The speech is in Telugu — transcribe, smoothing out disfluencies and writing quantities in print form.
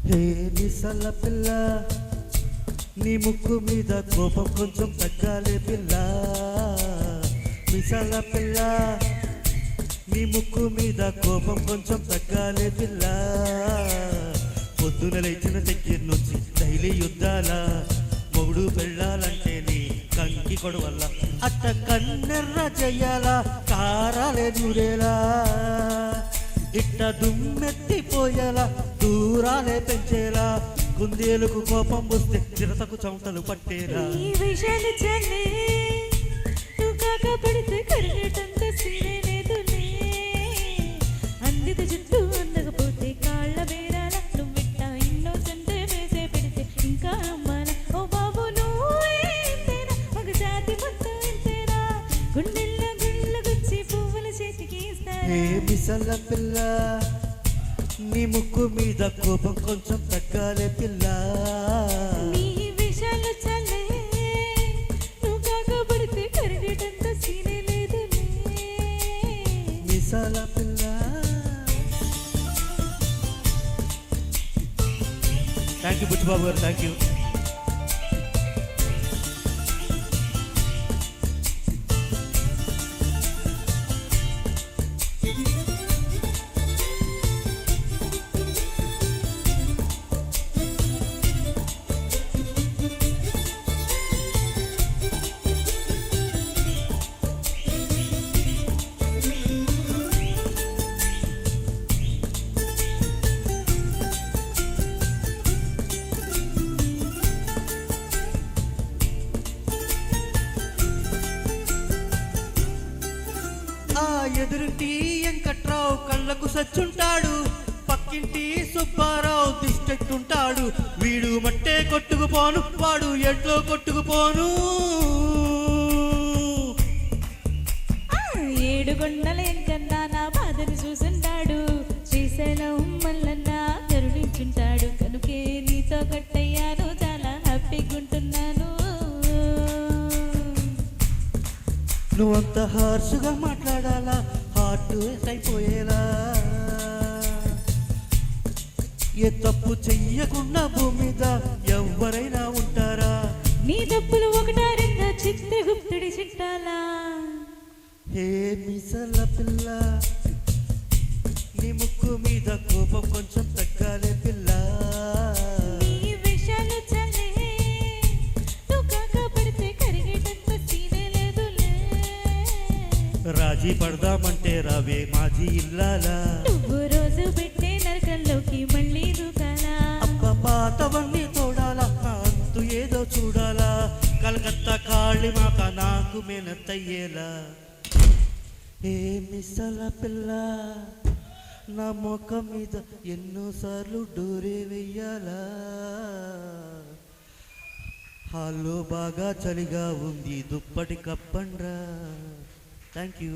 హే మిసల పిల్ల నీ ముక్కు మీద కోపం కొంచెం తగ్గాలే పిల్ల. మిసల పిల్ల నీ ముక్కు మీద కోపం కొంచెం తగ్గాలే పిల్ల. పొద్దున లేచిన దగ్గర నుంచి డైలీ యుద్ధాల మొగుడు పెళ్ళాలంటే నీ కంకి కొడవల్ల అట్ట కన్నెర్ర చెయ్యాలా కారాలే దూరేలా ఇట్ట దుమ్మెత్తిపోయేలా దూరాలే పెంచేలా కుందేలుకు కోపం వస్తే చిరతకు చమటలు పట్టేలా. ఈ విషయాలు చల్లే నువ్వు కాకపడితే కరిగేటంత సీనే లేదులే. అందిత జుట్టు అందకపోతే కాళ్ళ వేరాల నువ్విట్ట ఇన్నోసెంట్ వేసే పెడితే ఇంకా అమ్మాల. ఓ బాబు నువ్వేంతేనా ఒక జాతి మొత్తం ఎంతేనా గుండెల్ల గుళ్ళ గుచ్చి పువ్వుల చేతికి ఇస్తారా. ఏ మిసల పిల్ల నీ ముక్కు మీద కోపం కొంచెం తగ్గాలే పిల్ల. నీ విషయాలు చల్లే నువ్వు కాకపడితే కరిగేటంత సీనే లేదులే. మిసల పిల్ల. థ్యాంక్ యూ బుచ్చిబాబు గారు, థ్యాంక్ యూ. ఎదురింటి వెంకట్రావు కళ్ళకు సచ్చుంటాడు, పక్కింటి సుబ్బారావు దిష్టెట్టుంటాడు. వీడు మట్టే కొట్టుకుపోను వాడు ఎట్లో కొట్టుకుపోను. ఏడుగొండల ఎంకన్నా నా బాధను చూసుంటాడు, శ్రీశైలం మల్లన్న కరుణించుంటాడు. కనుకే నీతో కట్టయ్యాను చాలా హ్యాపీగా ఉంటున్నాను. నువ్వంత హార్షుగా మాట్లాడాలా హార్ట్ అయిపోయేలా. ఏ తప్పు చెయ్యకుండా భూమి మీద ఎవరైనా ఉంటారా. నీ తప్పులు ఒకటా రెండా చిత్రగుప్తుడి చిట్టాలా. హే మిసల పిల్ల నీ ముక్కు మీద కోపం కొంచెం తగ్గాలే పిల్ల. నీ విషయాలు చల్లే నువ్వు కాకపడితే కరిగేటంత సీనే లేదులే. రాజీ పడదామంటే రావే మాజీ ఇల్లాలా. నువ్వు రోజు పెట్టే నరకంలోకి మళ్ళీ దూకాలా. అబ్బ పాతవన్నీ తోడాలా అంతు ఏదో చూడాలా. కలకత్తా కాళీ మాత నాకు మేనత్తయ్యేలా. ఏ మిసల పిల్ల నా ముఖం మీద ఎన్నోసార్లు డోరే వెయ్యాలా. హాల్లో బాగా చలిగా ఉంది దుప్పటి కప్పండ్రా. Thank you.